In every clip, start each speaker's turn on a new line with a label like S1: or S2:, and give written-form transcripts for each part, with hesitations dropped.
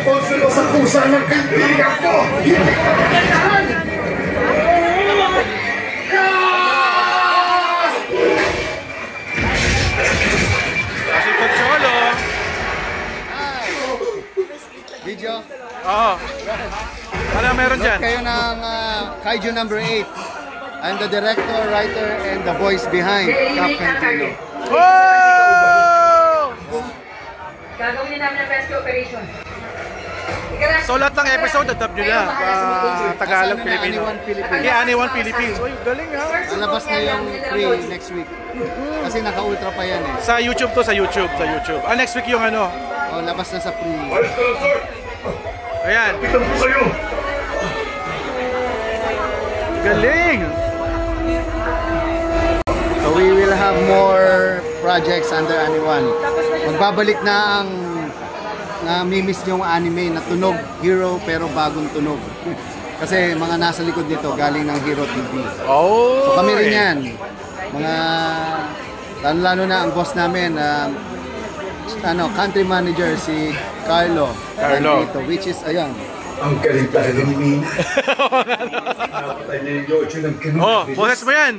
S1: responsible sa pusa ng kaibigan ko! Hindi ko kailangan!
S2: Kasi Pocholo!
S3: Video?
S2: Oo. Ano meron dyan?
S3: Kayo ng Kaiju number 8. I'm the director, writer, and the voice behind Captain Tino.
S2: Whoa!
S4: Gagawin namin ang rescue operation.
S2: So lahat ng episode, adab nyo na. Tagalog, Pilipino. Kaya Anyone Philippines. Uy, galing ha.
S3: Lalabas na yung free next week. Kasi naka-ultra pa yan eh.
S2: Sa YouTube to, sa YouTube. Next week yung ano?
S3: Oh, labas na sa free.
S2: Ayan.
S1: Kita po kayo!
S2: Galing!
S3: So we will have more projects under Anyone. Magbabalik na ang namimiss yung anime na tunog hero pero bagong tunog. Kasi mga nasa likod nito galing ng Hero TV.
S2: Oh!
S3: So kami rin yan. Mga lalo na ang boss namin country manager si Carlo. Dito, which is ayan.
S1: Ang galing talaga ni Mina. Napatay niya yung Yocho ng kanong.
S2: Oh, boses mo yan!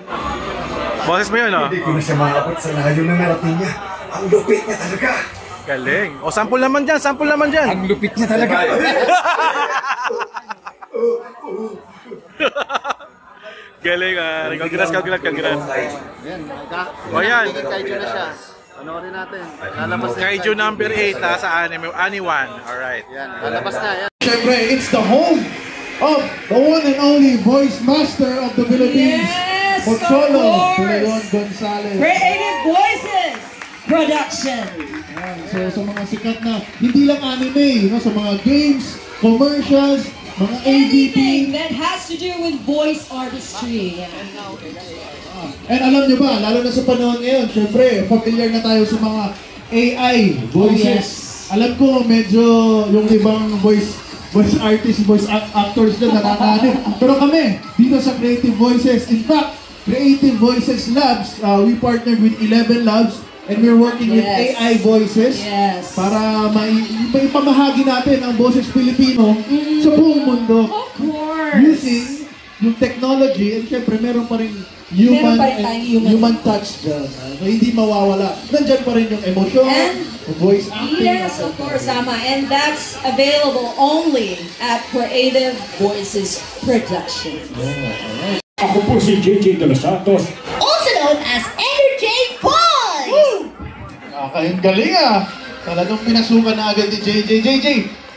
S2: Boses mo yan, oh.
S1: Hindi ko na siya maabot sa layo ng narating niya. Ang lupit niya talaga.
S2: Galing. O, sample naman dyan, sample naman dyan.
S3: Ang lupit niya talaga.
S2: Galing, congrats.
S3: Ayan,
S2: O yan.
S3: Kaiju na siya. Panoorin natin. Lalabas na
S2: Kaiju number 8 sa Anyone. Alright.
S3: Yan, lalabas na. Yan.
S5: Siyempre, it's the home of the one and only voice master of the Philippines,
S4: Yes,
S5: Pocholo
S4: of course.
S5: Leon Gonzalez.
S4: Creative Voices Production.
S5: Ayan, so sa mga sikat na, hindi lang anime, sa mga games, commercials, mga
S4: Anything
S5: AVP.
S4: that has to do with voice artistry.
S5: And alam nyo ba, lalo na sa panahon ngayon, syempre, familiar na tayo sa mga AI voices. Alam ko, medyo yung ibang voice artists, voice actors na nakakaanip. Pero kami, dito sa Creative Voices, in fact, Creative Voices Labs, we partnered with 11 Labs and we're working with AI voices para maipamahagi natin ang boses Pilipino sa buong mundo.
S4: Of course.
S5: Using yung technology, and syempre meron pa rin human touch dyan. So, hindi mawawala. Nandyan pa rin yung emotion, yung voice acting.
S4: Yes, of course, Ama. And that's available only at Creative Voices Production.
S6: Ako po si JJ De Los Santos.
S4: Also known as Energy Boy!
S5: Kayong galing ah! Talagang pinasukan na agad ni JJ. JJ,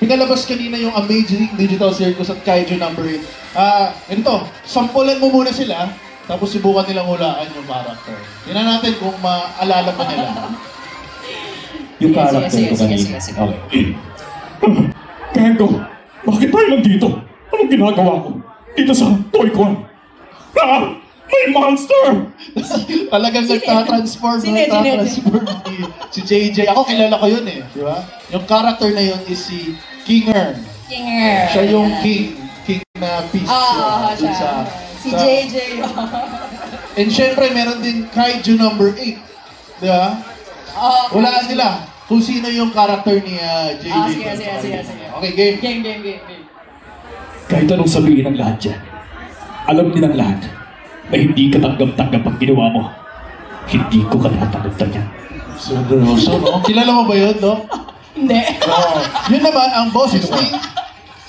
S5: pinalabas kanina yung Amazing Digital Circus at Kaiju number 8. Ganito, sampulan mo muna sila, tapos subukan nilang hulaan yung character. Tingnan natin kung maalala pa nila.
S6: Yung character ko kanina. Okay. Kendo, bakit tayo nandito? Anong ginagawa ko? Dito sa toy con? May monster!
S5: Talagang nagtatransform si JJ. Ako kilala ko yun eh, di ba? Yung character na yun is si Kinger. Siya yung king na beast.
S4: siya. Si JJ.
S5: And syempre, meron din Kaiju number 8. Di ba? Walaan nila kung sino yung character ni JJ.
S4: Sige.
S5: Okay, game.
S4: Game.
S6: Kahit anong sabihin ng lahat dyan, alam nilang lahat na hindi ka tanggap-tanggap ang ginawa mo. Hindi ko ka tatanggap yan.
S5: So, no? Kilala mo ba yun, no?
S4: Hindi.
S5: Yun naman, ang boses ni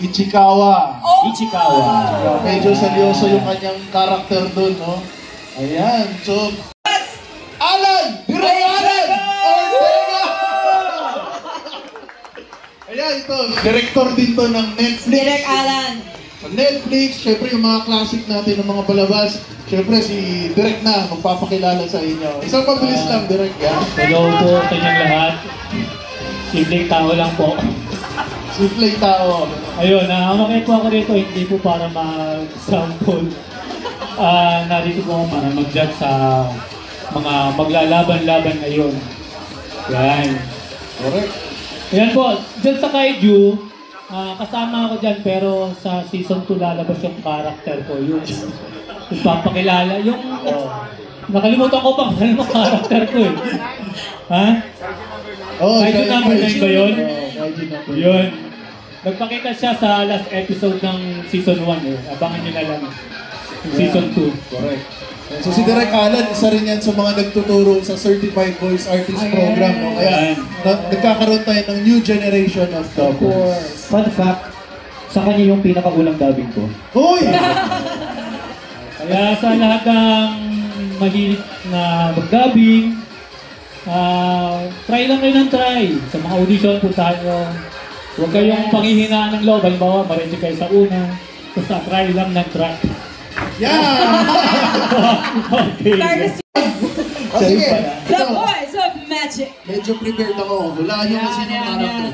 S5: Ichikawa.
S6: Ichikawa.
S5: Medyo seryoso yung kanyang character doon, no? Ayan, so... Alan! Direk Alan! Ortega! Ayan, ito. Director din to ng Netflix.
S4: Direk Alan.
S5: Netflix, syempre yung mga classic natin ng mga palabas. Syempre si Direk na magpapakilala sa inyo. Isang pabilis lang, Direk.
S7: Hello po sa inyong lahat. Simpleng tao lang po.
S5: Simpleng tao.
S7: Ayun, umakit po ako rito, hindi po para mag-sample. Narito po ako para mag-judge sa mga maglalaban-laban ngayon. Yan.
S5: Correct.
S7: Yan po, dyan sa Kaiju, kasama ako dyan pero sa season 2 lalabas yung character ko. Yung papakilala. Yung nakalimutan ko pang ano yung character ko eh. Ha? Kaiju number 9 ba yun? Yun. Nagpakita siya sa last episode ng season 1 eh. Abangan nyo na lang. Yung season 2.
S5: Correct. So si Direk Alan, isa rin yan sa mga nagtuturo sa Certified Voice Artist Program. No? Kaya nagkakaroon tayo ng new generation of dubbers.
S8: Fun fact, sa kanya yung pinakaunang dubbing ko.
S5: Hoy!
S7: Kaya sa lahat ng mahilig na mag-dubbing, try lang kayo ng try. Sa mga audition, puntahan nyo. Huwag kayong panghihinaan ng loob. Halimbawa, maready kayo sa una. Basta try lang ng try.
S5: Yeah!
S7: Okay.
S5: Sige.
S4: The Voice of Magic.
S5: Medyo prepared ako. Wala nyo kasi ng character.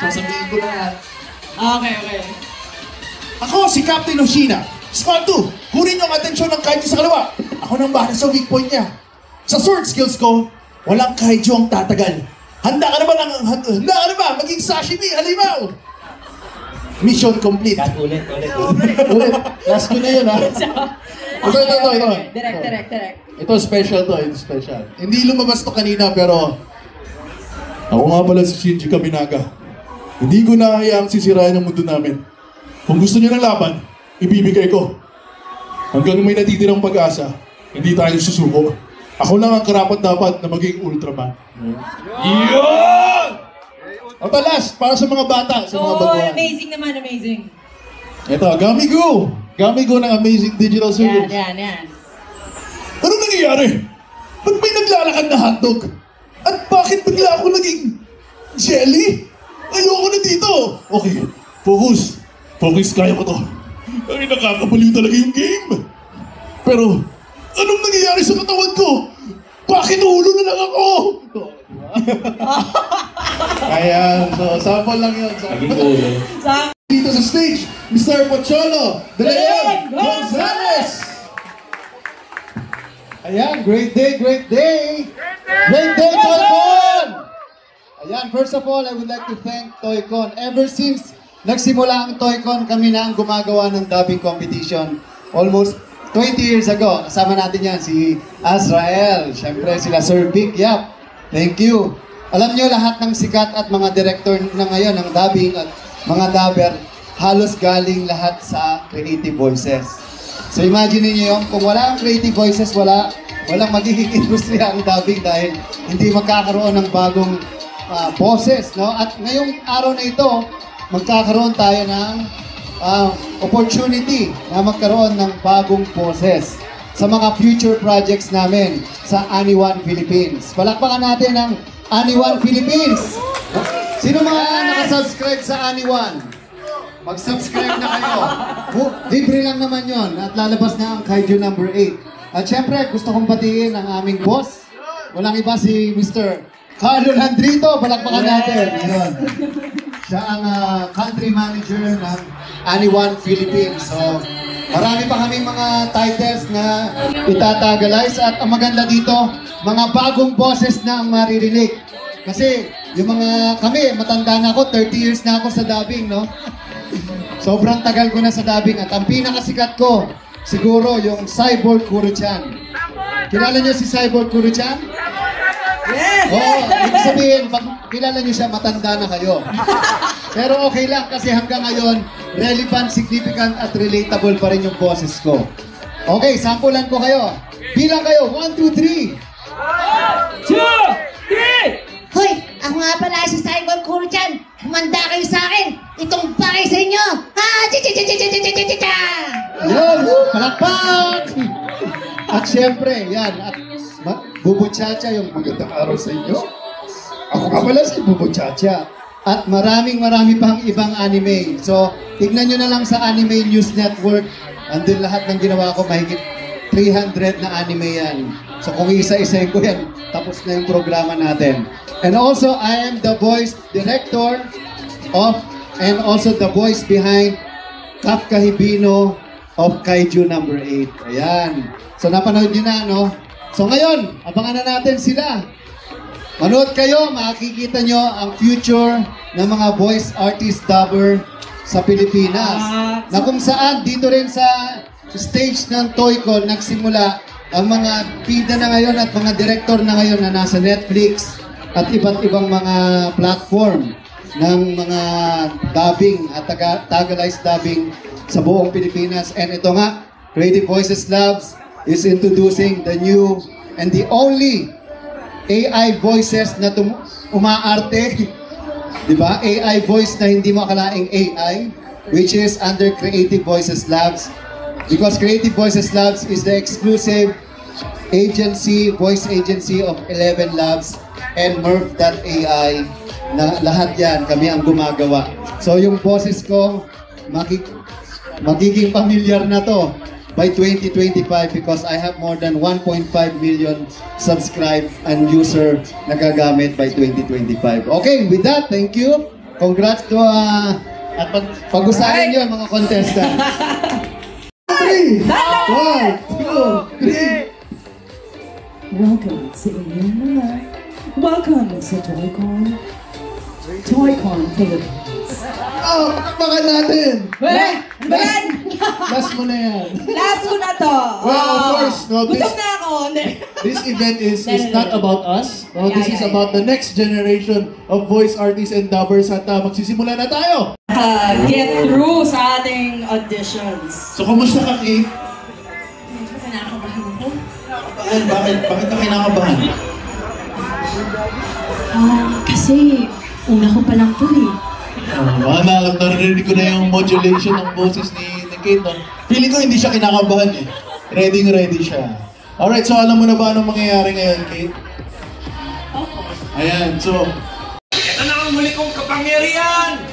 S5: Sasabihin ko na yan.
S4: Okay.
S5: Ako si Captain Oshina. Squad 2, kunin niyo ang atensyon ng kaiju sa kaliwa. Ako nang bahala sa weak point niya. Sa sword skills ko, walang kaiju ang tatagal. Handa ka na ba maging sashimi, halimaw? Mission complete.
S8: Ulit.
S5: Ulit. Last ko na yun, ha? Ito.
S4: Direct.
S5: Ito special to, ito special. Hindi lumabas to kanina, pero ako nga pala si Shinji Kaminaga. Hindi ko nahayaang sisirain ang mundo namin. Kung gusto niyo ng laban, ibibigay ko. Hanggang may natitirang pag-asa, hindi tayo susuko. Ako lang ang karapat-dapat na maging Ultraman. Yun! Ito last, para sa mga bata, sa mga baguhan.
S4: Amazing naman, amazing.
S5: Ito, Gamigo! Gamigo ng Amazing Digital Series.
S4: Yan.
S5: Ano nangyayari? Ba't may naglalakad na hotdog? At bakit bigla ako naging jelly? Ayoko na dito! Okay, focus. Focus, kaya ko to. Ay, nakakabaliw talaga yung game. Pero, anong nangyayari sa katawan ko? Bakit ulo na lang ako? Ayan, so sample lang yun. Dito sa stage, Mr. Pocholo De Leon Gonzalez. Ayan, great day. Great day, Toycon! Ayan, first of all, I would like to thank Toycon. Ever since nagsimula ang Toycon, kami na ang gumagawa ng dubbing competition. Almost 20 years ago, kasama natin yan, si Azrael. Siyempre, sila Sir Vic Yap. Thank you. Alam nyo, lahat ng sikat at mga director na ngayon ng dubbing at mga dubber, halos galing lahat sa Creative Voices. So imagine niyo yung, kung wala ang Creative Voices, walang magiging industriya ang dubbing dahil hindi magkakaroon ng bagong boses, no? At ngayong araw na ito, magkakaroon tayo ng opportunity na magkaroon ng bagong boses sa mga future projects namin sa Aniwan Philippines. Palakpakan natin ang Aniwan Philippines! Sino mga nakasubscribe sa Aniwan? Mag-subscribe na kayo. Libre lang naman yon at lalabas na ang Kaiju number 8. At syempre, gusto kong batiin ang aming boss. Walang iba si Mr. Carlo Landrito. Palakpakan natin. Yun. Siya ang country manager ng Aniwan Philippines. So, marami pa kaming mga titles na itatagalize at ang maganda dito, mga bagong boses na ang maririnig. Kasi yung mga kami, matanda na ako, 30 years na ako sa dubbing, no? Sobrang tagal ko na sa dubbing at ang pinakasikat ko, siguro yung Cyborg Kuro-chan. Kilala niyo si Cyborg Kuro-chan?
S4: Yes!
S5: Ibig sabihin, pag kilala niyo siya, matanda na kayo. Pero okay lang kasi hanggang ngayon, relevant, significant at relatable pa rin yung boses ko. Okay, sampulan ko kayo. Bilang kayo, 1, 2, 3.
S7: 2, 3!
S9: Hoy! Ako nga pala si Cyborg Kuro-chan. Humanda kayo sa akin. Itong bagay sa inyo. Ha! Cha-cha-cha-cha-cha-cha-cha-cha!
S5: Yun! Palakpak! At syempre, yan. At Bubo Chacha, yung magandang araw sa inyo. Ako nga pala si Bubo Chacha. At marami pang ibang anime. So, tignan nyo na lang sa Anime News Network. Andun lahat ng ginawa ko, mahigit 300 na anime yan. So, kung isa-isahin ko yan, tapos na yung programa natin. And also, I am the voice director of, and also the voice behind Kafka Hibino of Kaiju number 8. Ayan. So, napanood nyo na, no? So, ngayon, abangan na natin sila. Manood kayo, makikita nyo ang future ng mga voice artist dubber sa Pilipinas. Na kung saan, dito rin sa stage ng Toycon, nagsimula ang mga bida na ngayon at mga director na ngayon na nasa Netflix at iba't ibang mga platform.
S3: ng mga dubbing at Tagalized dubbing sa buong Pilipinas. And ito nga, Creative Voices Labs is introducing the new and the only AI voices na umaarte. Diba? AI voice na hindi mo akalaing AI, which is under Creative Voices Labs. Because Creative Voices Labs is the exclusive voice agency of 11 Labs and Murph.ai na lahat yan, kami ang gumagawa. So yung boses ko, magiging familiar na to by 2025 because I have more than 1.5 million subscribed and user nagagamit by 2025. Okay, with that, thank you. Congrats to at pag-usahin nyo mga contestant.
S5: 3, 1, 2, 3.
S10: Welcome to Indian Life. Welcome to ToyCon. ToyCon Philippines.
S5: Oh, pakpakan natin!
S10: Wait! Ben!
S5: Last mo na yan.
S10: Last ko na to!
S5: Well, of course, no,
S10: gutom na ako!
S5: This event is not about us. No, this is about the next generation of voice artists and dubbers at magsisimula na tayo!
S10: Get through sa ating auditions.
S5: So, kumusta ka, Kate?
S10: Medyo kinakabahan ako.
S5: Bakit ka kinakabahan?
S10: Kasi una ko pa lang to eh.
S5: Narinig ko na yung modulation ng boses ni Kate. No? Feeling ko hindi siya kinakabahan eh. Ready siya. Alright, so alam mo na ba anong mangyayari ngayon, Kate? Ayan, so...
S11: Ito na ang huli kong kapangyarihan!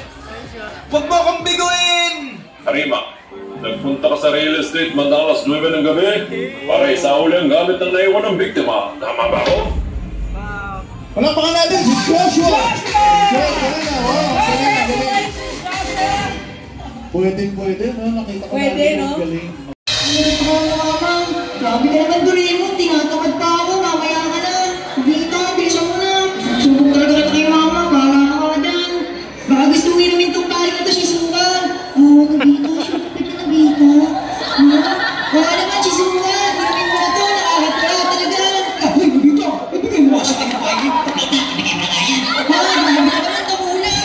S11: Huwag mo akong biguin!
S6: Harima, nagpunta ka sa real estate madalas 9 ng gabi para isauli ang gamit ng naiwan ng biktima. Tama ba ako?
S5: Palakpakan natin si Joshua! Pwede, no? Nakita ko natin yung galing.
S9: Grabe ka naman durin mo, tinatamad pa ako, mamaya ka na. Dito, bilisan mo na. Subok talaga kita kay mama, bahala ka dyan. Baka gusto mo inumin tong tayo na to, Shizuka. Nabita, syempre ka nabita. Baka naman, Shizuka, inumin mo na to, nakakatala talaga. Uy, nabita, ibigay mo sa akin kayo. Ibigay mo na kaya. Grabe ka naman, tabula.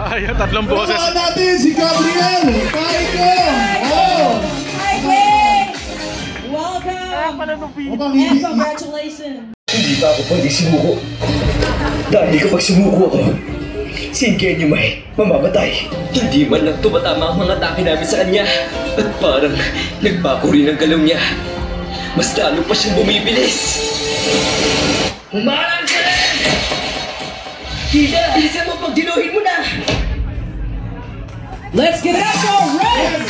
S2: Ayun, tatlong boses.
S5: Palakpakan natin si Gabriel! Paiko!
S10: Welcome! And congratulations!
S12: Hindi pa ako pwede sumuko. Dahil kapag sumuko ako, si Ingenyo May mamamatay. Hindi man lang tumatama ang mga atake namin sa kanya. At parang nagbago rin ang galong niya. Mas lalo pa siyang bumibilis. Humarang ka na! Kida, bilisan mo pag dinuhin mo na!
S10: Let's get it up, go! Red!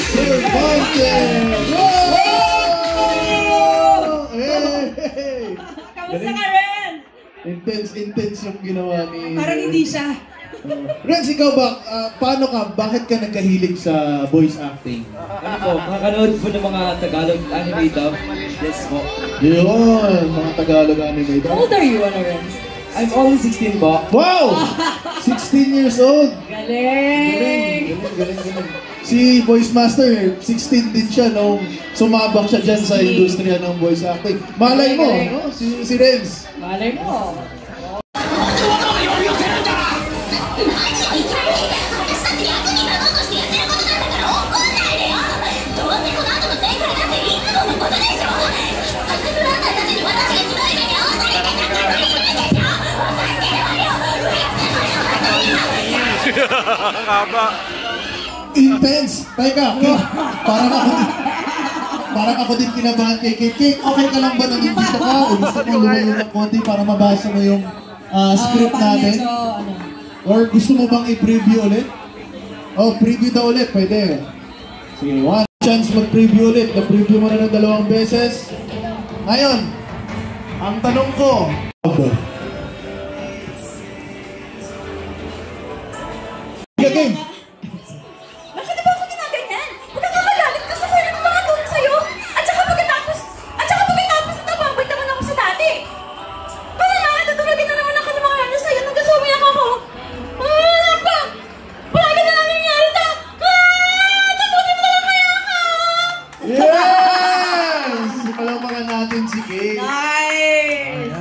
S10: Kamusta ka, Ren?
S5: Intense yung ginawa ni...
S10: Parang hindi siya.
S5: Ren, ikaw ba? Paano ka? Bakit ka nagkahilig sa voice acting?
S12: Ano po, makakanood po ng mga Tagalog anime dub? Yes po.
S5: Yun, mga Tagalog anime dub.
S10: How old are you, Ren?
S12: I'm only 16 po.
S5: Wow! 16 years old!
S10: Galing!
S5: Galing. Si Voice Master, 16 din siya nung sumabak siya dyan sa industriya ng voice acting. Malay mo, no? Si Renz.
S10: Malay mo.
S2: Kaba.
S5: Intense! Teka, parang ako din kinabahan kay Kate. Okay ka lang ba nandito ka? O gusto mo lumayo ng konti para mabasa mo yung script natin? Or gusto mo bang i-preview ulit? Oh, preview daw ulit. Pwede. Sige, one chance mag-preview ulit. Na-preview mo na ng 2 beses. Ngayon, ang tanong ko, game.
S10: Bakit ba ako ginaganyan? Nakakagalit ka sa kuya ng mga tulong sa'yo. At saka pagkatapos nababay naman ako sa dati. Para na, natutulogin na naman ako ng mga ano sa'yo. Nagkasumiyak ako. Napang! Palagi na lang nangyari ito. Tapunin mo na lang kaya ako!
S5: Yes! Palamakan natin si Kate.
S10: Nice!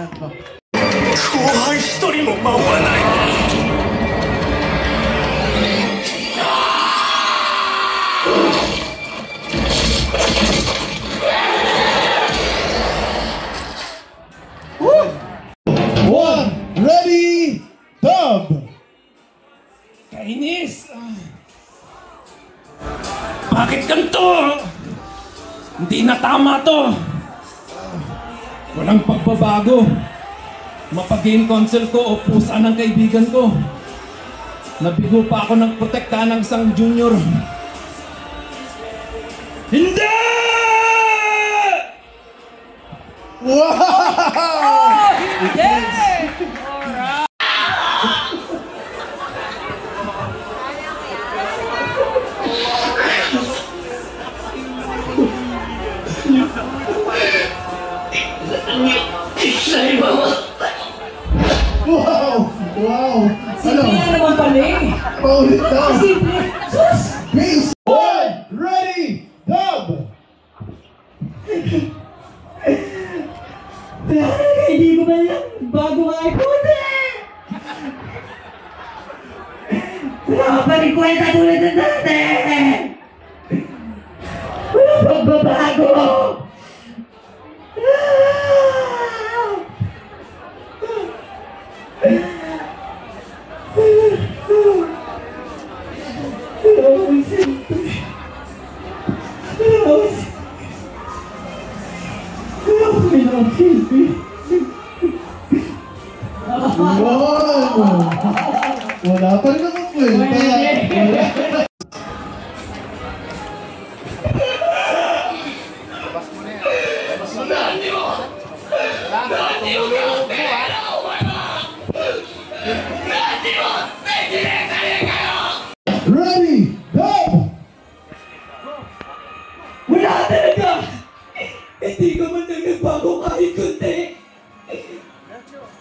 S12: Kuhan, story mo mawala.
S11: nakakainis! Bakit ganito? Hindi na tama to! Walang pagbabago. Mapag-game console ko o pusa ng kaibigan ko. Nabigo pa ako ng protektahan ng isang junior. Hindi!
S5: Wow! Wow! Wow!
S10: Simple na naman pala eh.
S5: Paulit daw!
S10: Simple. Sus!
S5: Base 1! Ready! Dub!
S9: Pero hindi ko ba lang bago ay puti! Wala ka pa rin kwenta tulad ng dati! Wala pagbabago!
S5: Wow! Wala pa rin ako kwenta. Ready! Dub!
S9: Wala talaga! Hindi ka man lang nagbago kahit kunti!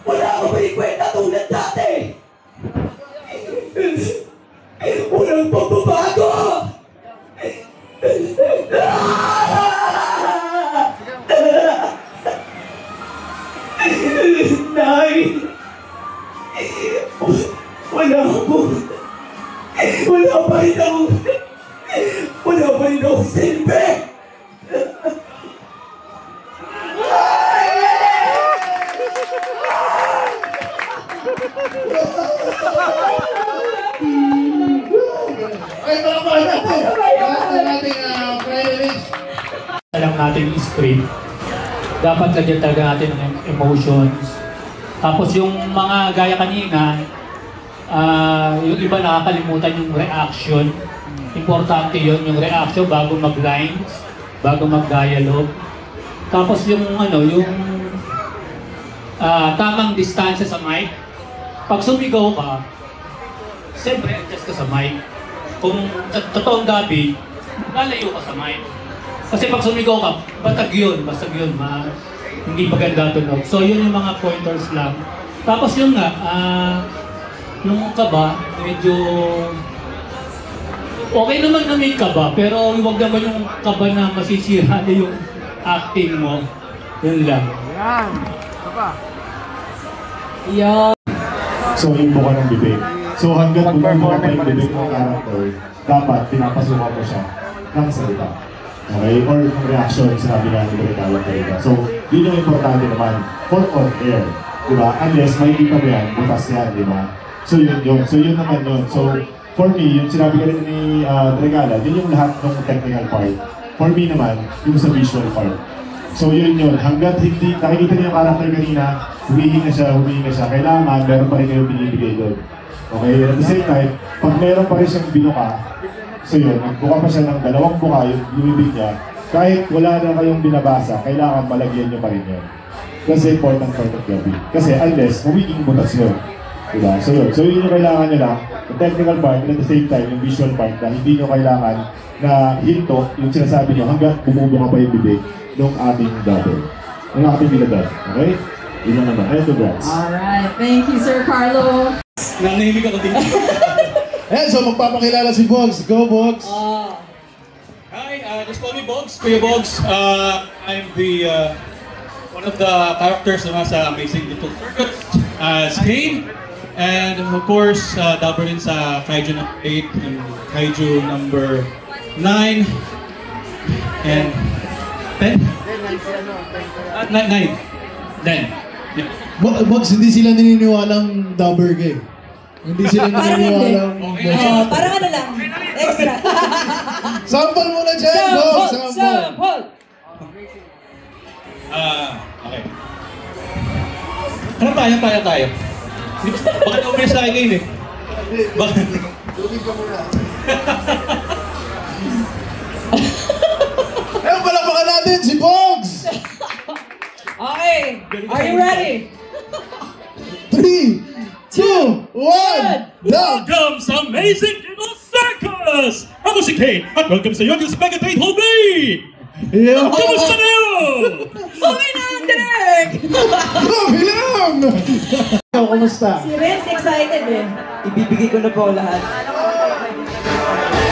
S9: Wala ka ba kwenta tulad dati? Walang pagbabago! Nay! Wala pa rin ako silbi!
S5: Ay, talaman natin! Talaman natin, playlist!
S7: Alam natin yung script. Dapat lagyan talaga natin ng emotions. Tapos yung mga gaya kanina, yung iba nakakalimutan yung reaction. Importante yun, yung reaction bago mag-lines, bago mag-dialogue. Tapos yung tamang distansya sa mic. Pag sumigaw ka, siyempre adjust ka sa mic. Kung totoong gabi, lalayo ka sa mic. Kasi pag sumigaw ka, basag yun. Hindi maganda tunog. So yun yung mga pointers lang. Tapos yun nga, yung kaba, medyo okay naman na may kaba, pero huwag naman yung kaba na masisira na yung acting mo. Yun lang.
S2: Yan. Kaba.
S10: Yan.
S5: So, yung buka ng bibig. So, hanggang bumubuka pa yung bibig ng character, dapat pinapasukan mo siya ng salita. Okay? Or yung reaction, sinabi nga ni Regalo talaga. So, yun yung importante naman for on air. Diba? Unless may kita mo yan, butas yan, diba? So, yun. So, yun naman yun. So, for me, yung sinabi ka rin ni Regala, yun yung lahat ng technical part. For me naman, yung sa visual part. So, yun. Hanggat hindi, nakikita niyo yung character kanina, humihinga siya. Kailangan, meron pa rin kayong binibigay doon. Okay? At the same time, pag meron pa rin siyang binuka, so yun, nagbuka pa siya ng dalawang buka yung bibig niya, kahit wala na kayong binabasa, kailangan malagyan niyo pa rin yun. Kasi important part of gabi. Kasi unless, magiging butas yun. Diba? So yun. So yun yung kailangan nyo lang, yung technical part, and at the same time, yung visual part na hindi nyo kailangan na hinto yung sinasabi nyo hanggang bumubuka pa yung bibig ng ating double. Ng ating biladad. Okay? Yun lang naman. Ayun, congrats.
S10: Alright, thank you, Sir Carlo.
S7: Nanahimik ako dito.
S5: Ayan, so magpapakilala si Bogs. Go, Bogs!
S13: Hi, just call me Bogs. Kuya Bogs. I'm the one of the characters na sa Amazing Little Circus as Kane. And of course, double rin sa Kaiju number 8 and Kaiju number 9 and 10? 9. 10. Yeah.
S5: Bogs, hindi sila naniniwalang double gay. Hindi sila naniniwala.
S10: Parang ano lang, extra.
S5: Sample muna dyan, Bogs! Sample!
S13: Okay. Ano tayo? Baka na-umilis sa akin ngayon eh. Bakit?
S5: Tubig ka muna. Ayun, palapakan natin si Bogs!
S10: Okay, are you ready?
S5: 3, 2, 1,
S6: Here comes Amazing Little Circus! Ako si Kane at welcome sa youngest mega date hall day! Kamusta na yun?
S10: Okay lang, Derek!
S5: Grabe lang! Kamusta?
S10: Si Renz excited eh.
S14: Ibibigay ko na po lahat.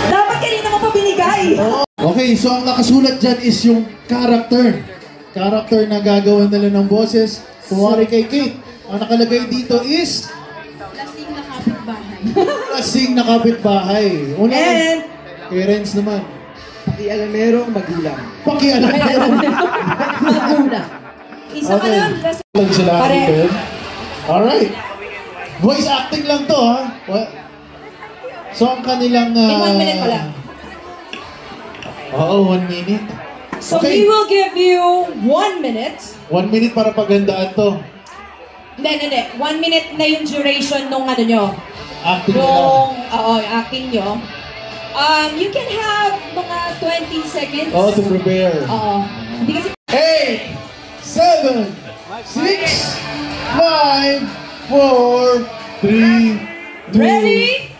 S10: Dapat kanina mo pa binigay.
S5: Okay, so ang nakasulat dyan is yung character. Character na gagawin nila ng boses. Kumari kay Kate. Ang nakalagay dito is
S10: Lasing na kapitbahay.
S5: lasing na kapitbahay. Una,
S10: And
S5: kay Renz naman.
S14: Pakialamerong magulang.
S5: Pakialamerong
S10: magulang. Isa ka lang.
S5: lang sila.
S10: Pare.
S5: Alright. Voice acting lang to, ha? So, ang kanilang...
S10: In 1 minute pa lang.
S5: Oo, 1 minute.
S10: So
S5: Okay.
S10: we will give you 1 minute.
S5: 1 minute para pagandaan to.
S10: Hindi. 1 minute na yung duration nung ano nyo.
S5: Acting
S10: Yung acting nyo. You can have mga 20 seconds.
S5: Oh, to prepare.
S10: Oo. Hindi kasi...
S5: 8, 7, 6, 5, 4, 3, 2,
S10: Ready?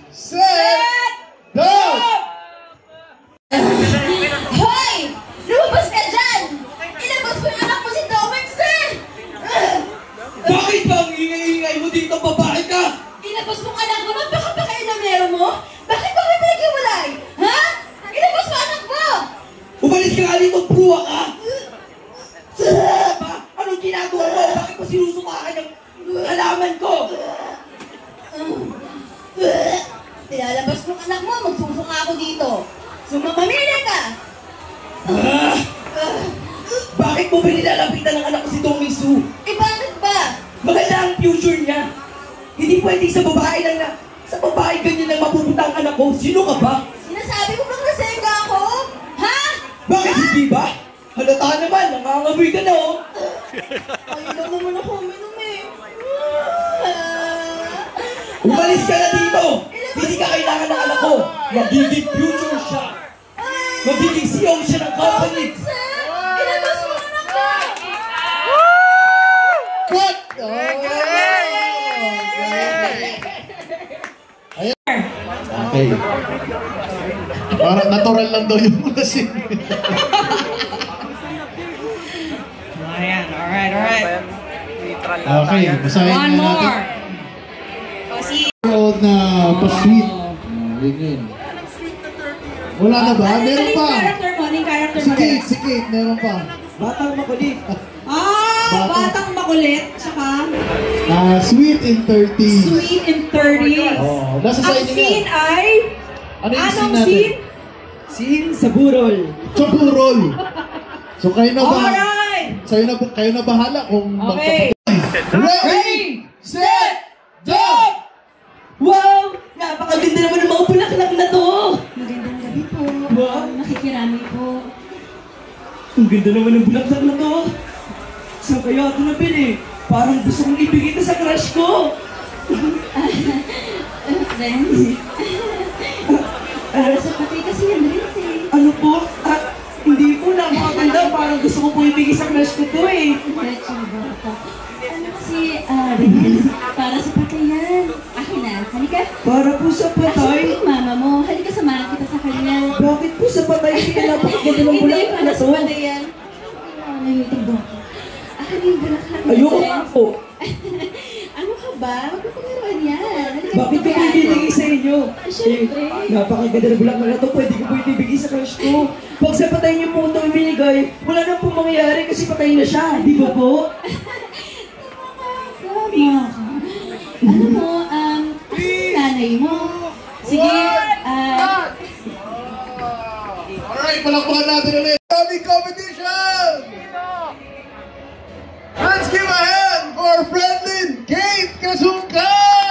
S5: set, go!
S10: Hoy! Lumabas ka dyan! Ilabas mo yung anak mo si Domix eh!
S14: Bakit ba ang ingay-ingay mo dito, babae ka?
S10: Ilabas mo ang anak mo, napaka-pakailamero mo? Bakit ba kayo pinag-iwalay? Ha? Ilabas mo anak mo!
S14: Umalis ka nga dito, bruwa ka! Ba? Anong ginagawa mo? Bakit mo sinusukahan ng halaman ko?
S10: Ilalabas mo ang anak mo, magsusuka ako dito. Sumamamili ka!
S14: Bakit mo binilalapitan ng anak ko si Tomisu?
S10: Eh bakit ba?
S14: Maganda ang future niya. Hindi pwede sa babae lang na sa babae ganyan ang mapupunta ang anak ko. Sino ka ba?
S10: Sinasabi mo bang nasenga ako? Ha?
S14: Bakit hindi ba? Halata naman, nangangamoy ka na oh.
S10: Ayaw lang naman ako uminom eh.
S14: Umalis ka na dito! Hindi ka kailangan ng anak ko! Magiging future siya! Magiging CEO siya ng company!
S10: Ilabas mo ang anak ko!
S5: Cut! Okay. Parang natural lang daw yung lasing.
S10: Ayan, alright.
S5: Okay, basahin
S10: One
S5: na natin.
S10: more. Kasi...
S5: Old na pa-sweet. Yun. Wala na ba? Meron pa.
S10: character mo? Anong character mo?
S5: Si Kate, meron pa.
S14: Batang makulit.
S10: Batang makulit. Tsaka...
S5: Sweet in 30.
S10: Sweet in 30.
S5: Oh, nasa sa
S10: Ang
S5: inyo
S10: scene
S5: na.
S10: ay...
S5: Ano yung scene
S10: Anong
S5: natin?
S10: scene?
S14: Scene sa burol.
S5: Sa burol. So kayo na ba?
S10: Alright!
S5: Kayo na bahala kung
S10: Okay.
S5: Ready, set, go!
S14: Wow! Napakaganda naman ng mga bulaklak na to!
S10: Magandang gabi po.
S14: Wow!
S10: Nakikirami po.
S14: Ang ganda naman ng bulaklak na to! Saan kaya ito nabili? Parang gusto kong ibigay ito sa crush ko!
S10: Friends? Para sa pati kasi yan rin eh.
S14: Ano po? Hindi po na makaganda. Parang gusto ko po ibigay sa crush ko to eh.
S10: Ano kasi, Renz, para sa patay yan. Akin na, halika.
S14: Para po sa patay?
S10: Asa yung mama mo, halika samahan kita sa kanya.
S14: Bakit po sa patay? Hindi napakaganda ng
S10: Hindi,
S14: bulaklak
S10: para
S14: na
S10: sa
S14: to.
S10: patay yan. Ano yung tingbo ko? Akin yung bulaklak na
S14: Ayoko
S10: to.
S14: nga po.
S10: Ano ka ba? Huwag mo paglaruan yan. Halika
S14: Bakit ko
S10: dito, Ano?
S14: ibibigay sa inyo?
S10: Siyempre.
S14: Napakaganda ng bulaklak na to. Pwede ko po ibibigay sa crush ko. Pag sa patay niyo po ito ibinigay, wala na po mangyayari kasi patay na siya. Di ba po?
S10: Tama ka. Ano mo, ako yung nanay mo. Sige,
S5: Alright, palakpakan natin ulit. Coming competition! Let's give a hand for Franklin Kate Kasungkay!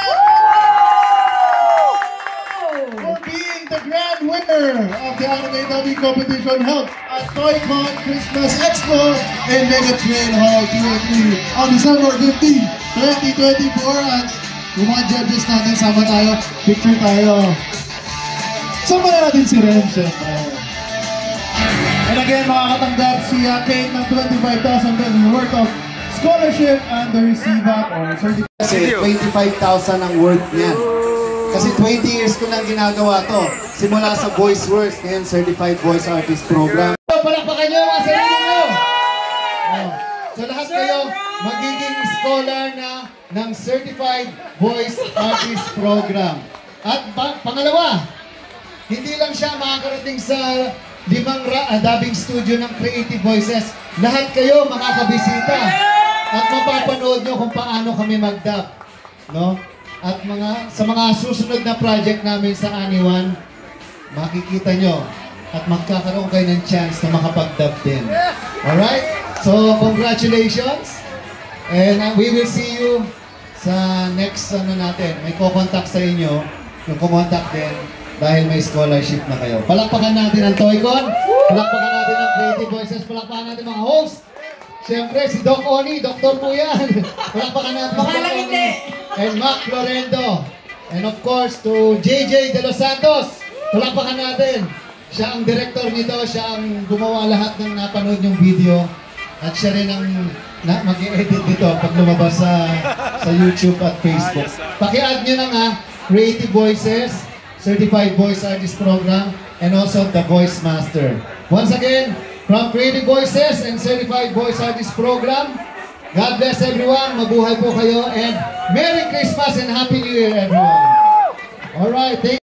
S5: winner of the Anime Dubbing Competition held at ToyCon Christmas Expo in Mega Train Hall 203 on December 15, 2024. At yung mga judges natin, sama tayo, picture tayo. Sama natin si Ren, syempre. And again, makakatanggap si Kate ng 25,000 pesos worth of scholarship and the receive-up or certificate.
S3: Kasi 25,000 ang worth niyan. Kasi 20 years ko nang ginagawa to. Simula sa Voice Works, ngayon Certified Voice Artist Program. Palakpakan nyo mga sarili nyo! So lahat kayo magiging scholar na ng Certified Voice Artist Program. At pangalawa, hindi lang siya makakarating sa dubbing studio ng Creative Voices. Lahat kayo makakabisita at mapapanood nyo kung paano kami mag-dub. No? At sa mga susunod na project namin sa Aniwan, makikita nyo at magkakaroon kayo ng chance na makapag-dub din. Alright? So, congratulations! And we will see you sa next natin. May kukontak sa inyo, yung kumontak din dahil may scholarship na kayo. Palakpakan natin ang ToyCon, palakpakan natin ang Creative Voices, palakpakan natin mga host. Siyempre, si Doc Oni, doktor po yan. Palakpakan natin Doc Oni. And Mac Florendo. And of course, to JJ De Los Santos. Palakpakan natin. Siya ang director nito, siya ang gumawa lahat ng napanood yung video. At siya rin ang mag-i-edit dito pag lumabas sa YouTube at Facebook. Paki-add nyo na nga, Creative Voices, Certified Voice Artist Program, and also the Voice Master. Once again, from Creative Voices and Certified Voice Artist Program, God bless everyone, mabuhay po kayo, and Merry Christmas and Happy New Year everyone! Alright, thank you.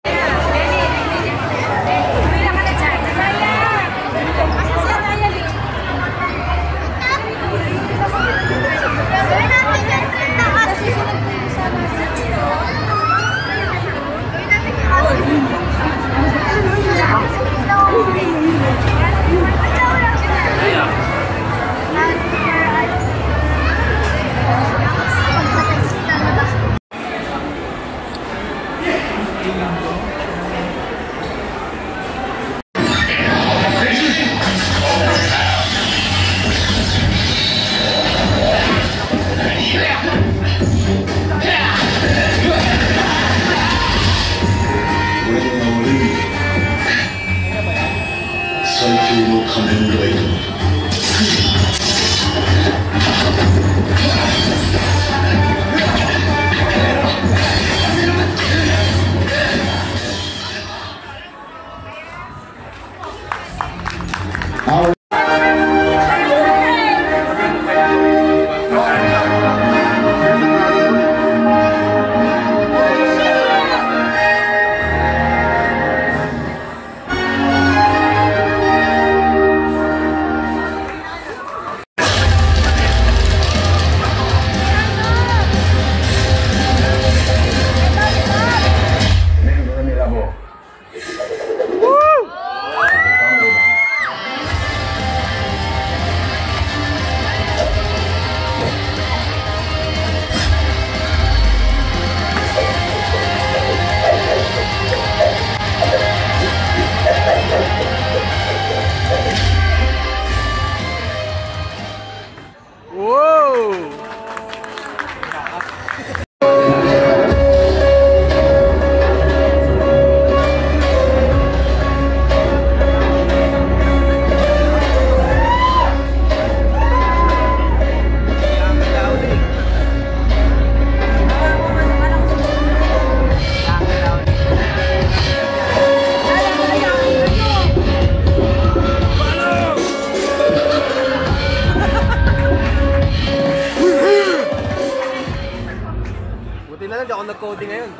S2: nag-coding ngayon.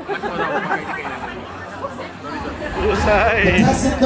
S2: Usay.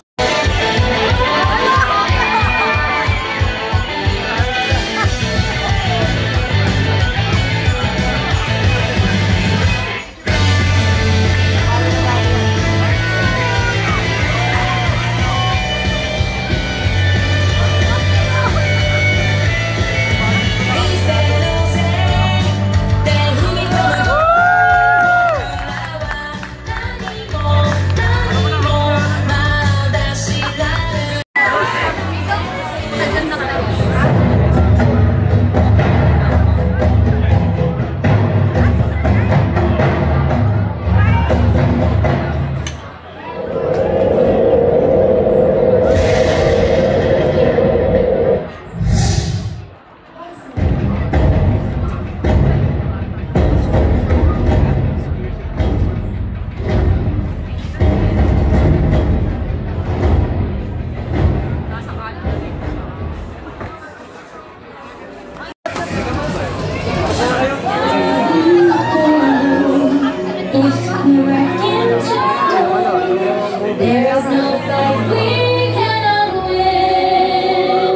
S10: There is no fight we cannot win.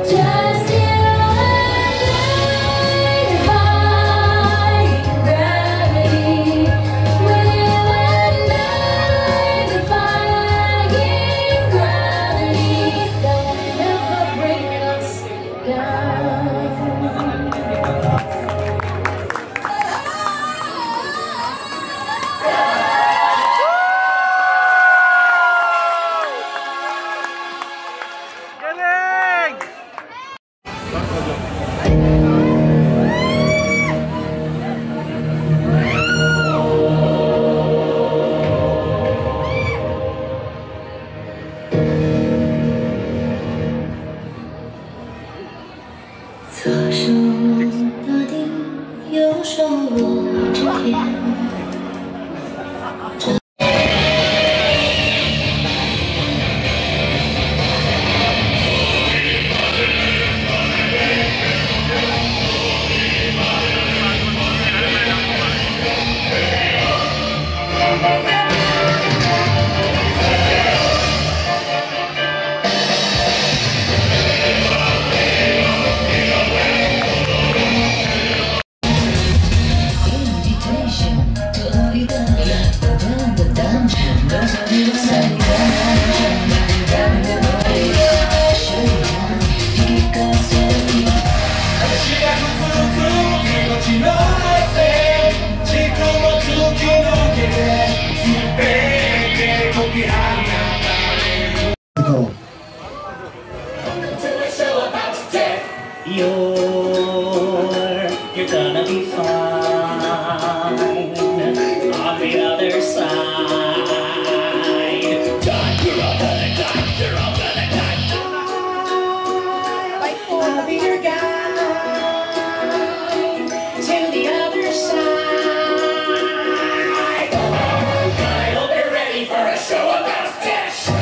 S10: Just you and I defying gravity. With you and I defying gravity. Don't ever bring us down.
S15: You're gonna be fine on the other side. Die, you're all gonna die, you're all gonna die. I'll be your guide to the other side. I hope you're ready for a show about death.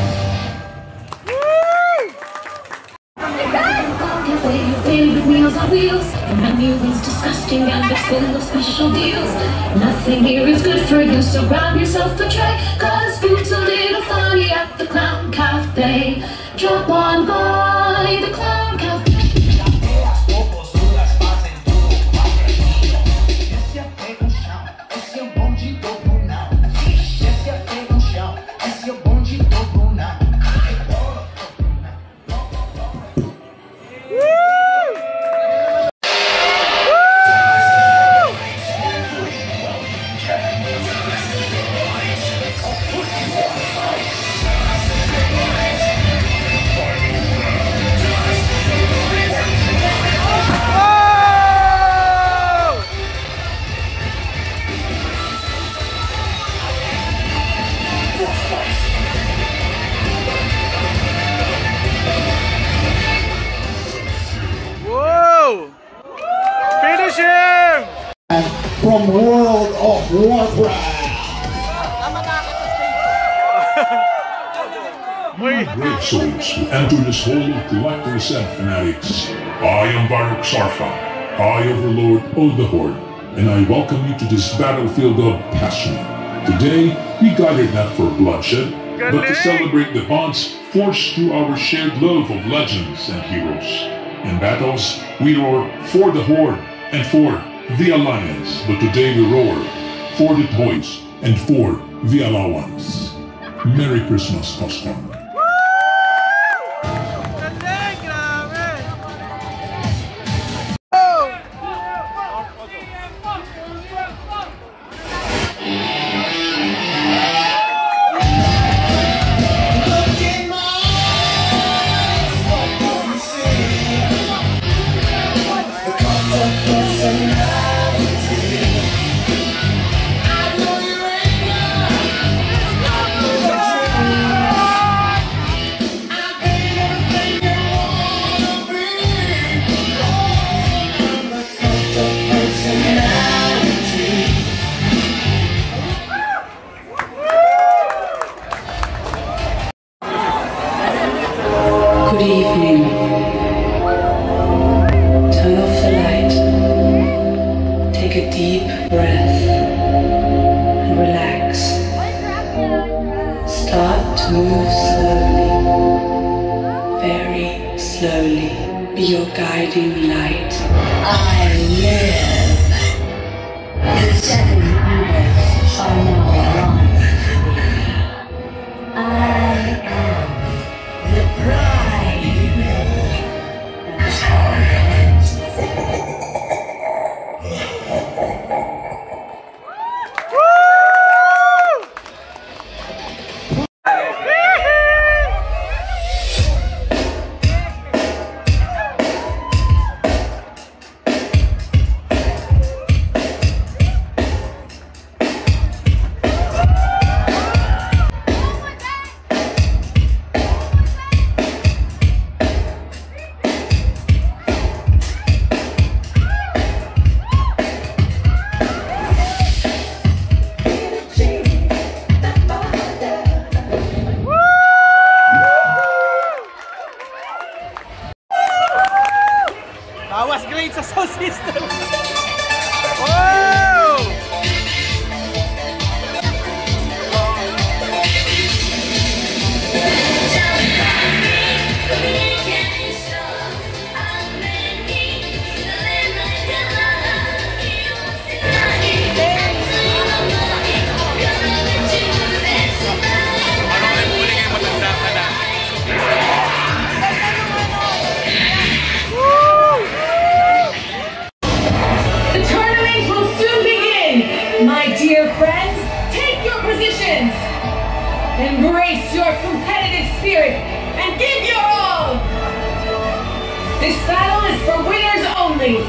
S10: Your favorite meals on wheels. The menu is disgusting and it's full of special deals. Nothing here is good for you, so grab yourself a tray. Cause food's a little funny at the Clown Cafe. Drop on by the Clown Cafe.
S2: Finish him!
S5: From World of Warcraft.
S16: Great souls who enter this hall of collectors and fanatics. I am Baruch Sarfa, High Overlord of the Horde, and I welcome you to this battlefield of passion. Today, we gathered not for bloodshed, but to celebrate the bonds forged through our shared love of legends and heroes. In battles, we roar for the Horde and for the Alliance, but today we roar for the toys and for the allowance. Merry Christmas, Custom.
S17: Good evening. Turn off the light. Take a deep breath and relax. Start to move slowly, very slowly. Be your guiding light. I live. The 7 years are now gone. I am the bride.
S2: Bawas grade sa sound system. Wow!
S10: Friends, take your positions. Embrace your competitive spirit and give your all. This battle is for winners only.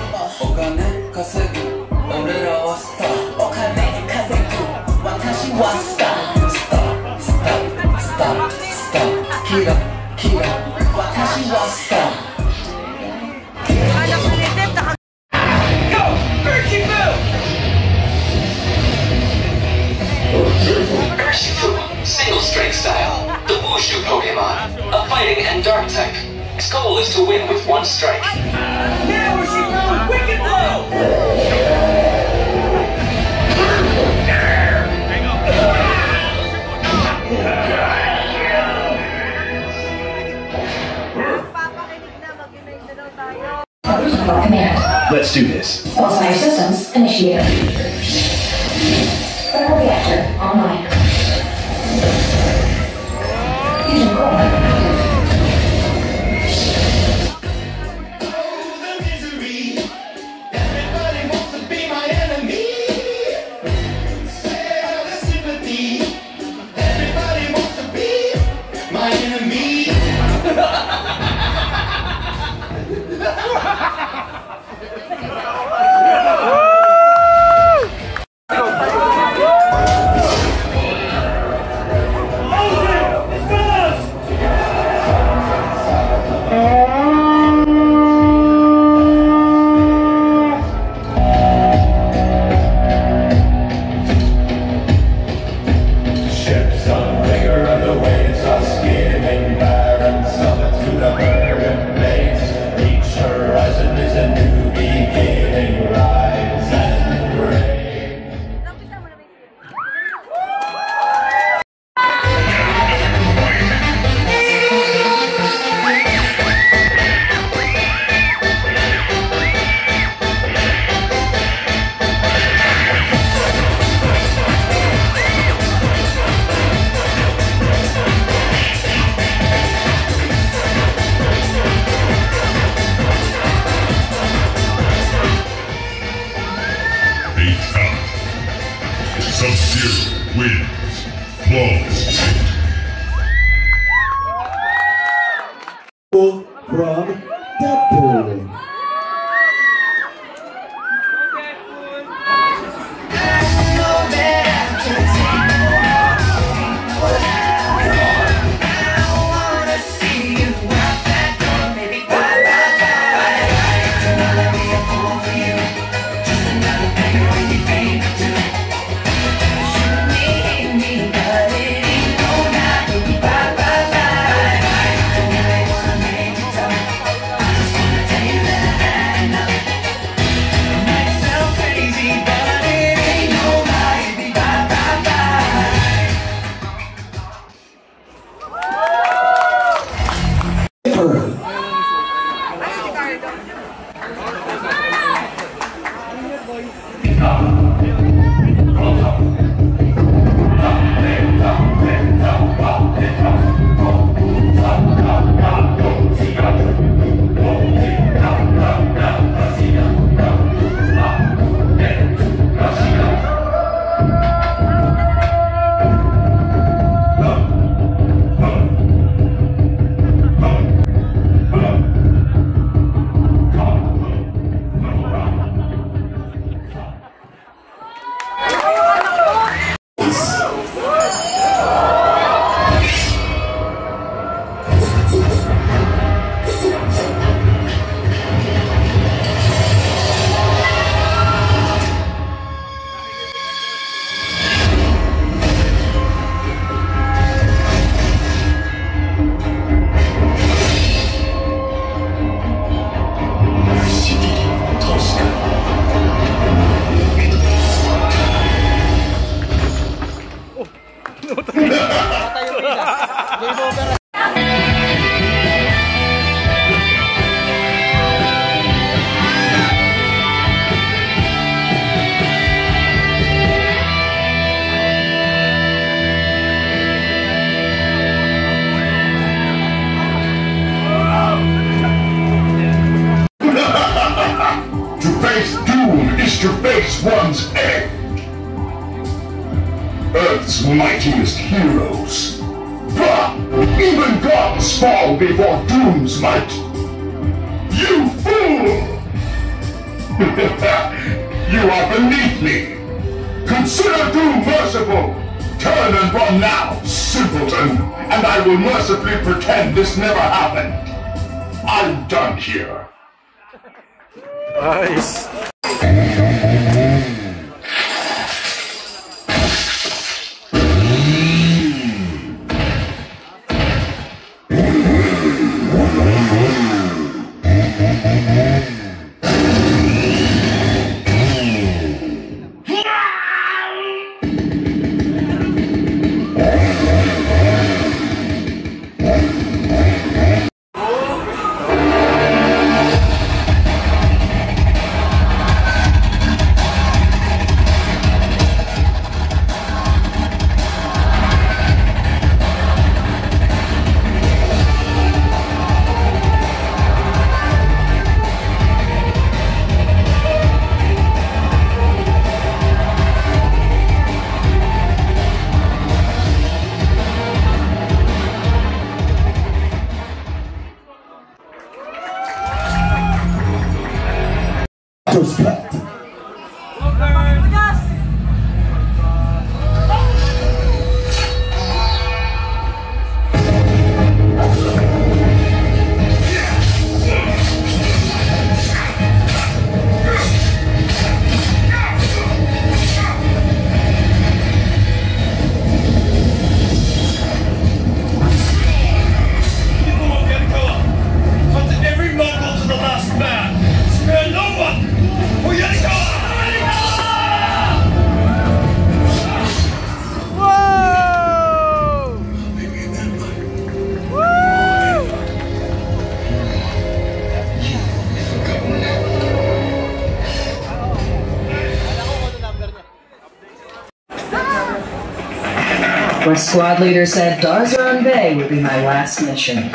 S12: Single strike style, the Wushu Pokemon, a fighting and dark type. Its goal is to win with 1 strike.
S15: Now she goes wicked low!
S12: Let's do this.
S17: Pulsar systems initiated. Thermal reactor online. Fusion core active.
S6: Never!
S16: To face one's end. Earth's mightiest heroes. But even gods fall before Doom's might. You fool! You are beneath me. Consider Doom merciful. Turn and run now, simpleton, and I will mercifully pretend this never happened. I'm done here.
S2: Nice.
S18: My squad leader said Darzon Bay would be my last mission.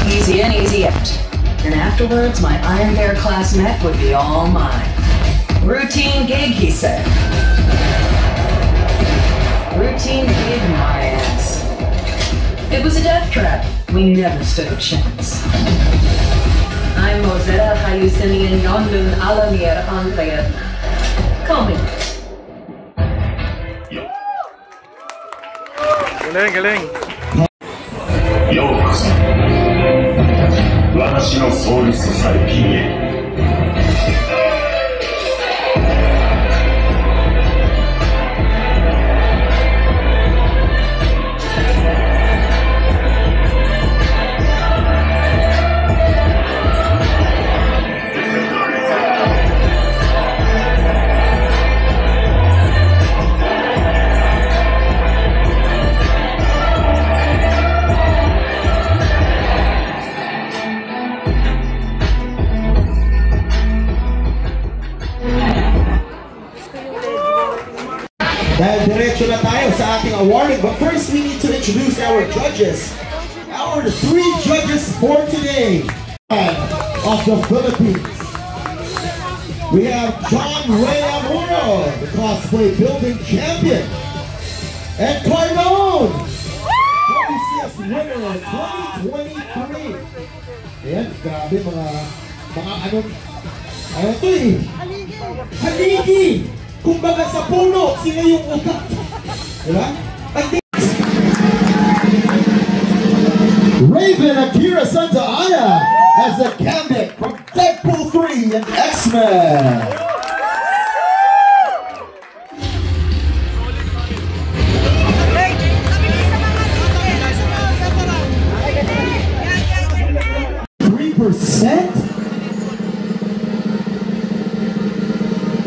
S18: Easy in, easy out. And afterwards, my Iron Bear class mech would be all mine. Routine gig, he said. Routine gig my ass. It was a death trap. We never stood a chance. I'm Mozetta Hayusinian Yondun Alamir Andrea. Call me.
S2: Galing, galing.
S16: ようこそ私のソウルソサイティへ
S5: started, but first we need to introduce our judges. Our 3 judges for today of the Philippines. We have John Ray Amuro, the cosplay building champion, and Carlone, 26th winner of 2023. Ayan, grabe mga ano to eh. Haligi! Kumbaga sa puno, sila yung ugat. Diba? Raven Akira Santaaya as the Gambit from Deadpool 3 and X-Men.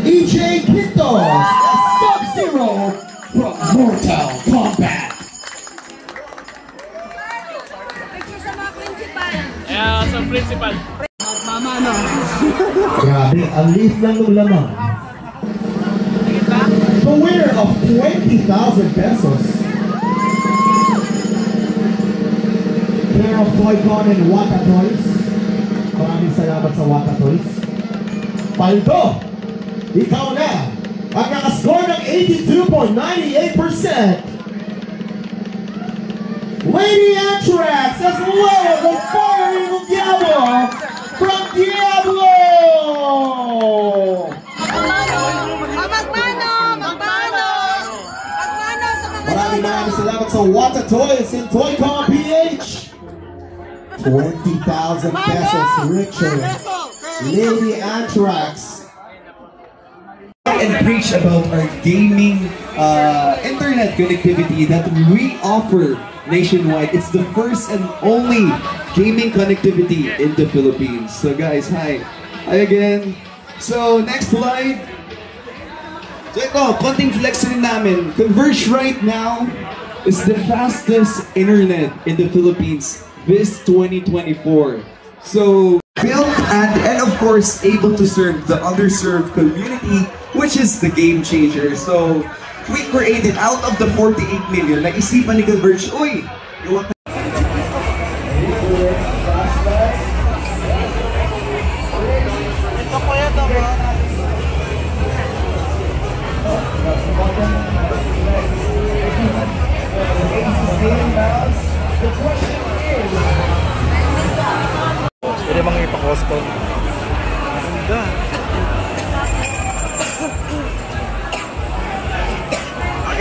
S5: EJ Quintos as Sub-Zero from Mortal Kombat.
S2: Yeah, sa principal.
S5: Mama, no? Grabe, ang liit lang ng lamang. The winner of 20,000 pesos. Pair of Toy-Con and Wata Toys. Maraming salamat sa Wata Toys. Paldo, ikaw na ang nakascore ng 82.98%. Lady Anthrax as well, the Fire Eagle Diablo from Diablo! Maraming salamat sa Wata Toys and Toy-Con PH. 20,000 pesos richer. Lady Anthrax.
S19: And preach about our gaming internet connectivity that we offer nationwide. It's the first and only gaming connectivity in the Philippines. So guys, hi. Hi again. So next slide. So ito, konting flex rin namin. Converge right now is the fastest internet in the Philippines this 2024. So built and of course able to serve the underserved community, which is the game changer. So we created out of the 48 million, naisipan ni Converge, uy,
S2: pwede mga ipa-custom. Ganda.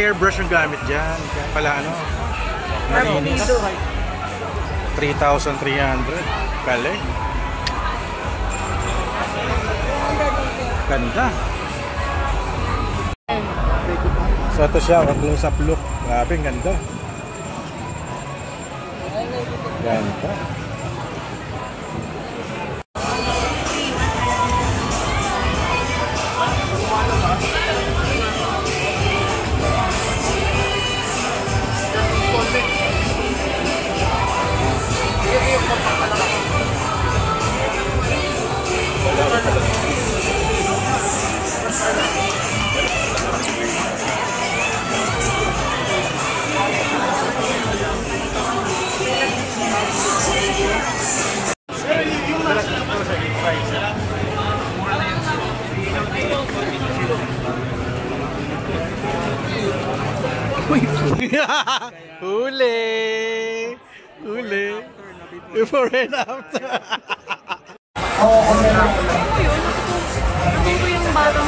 S2: Airbrush yung gamit dyan. Kaya pala ano, malinis. 3,300. Galing. Ganda. So ito siya, close-up look. Grabe, ganda. Ganda. Huli! Huli! Before and after!
S10: Oo, yung bata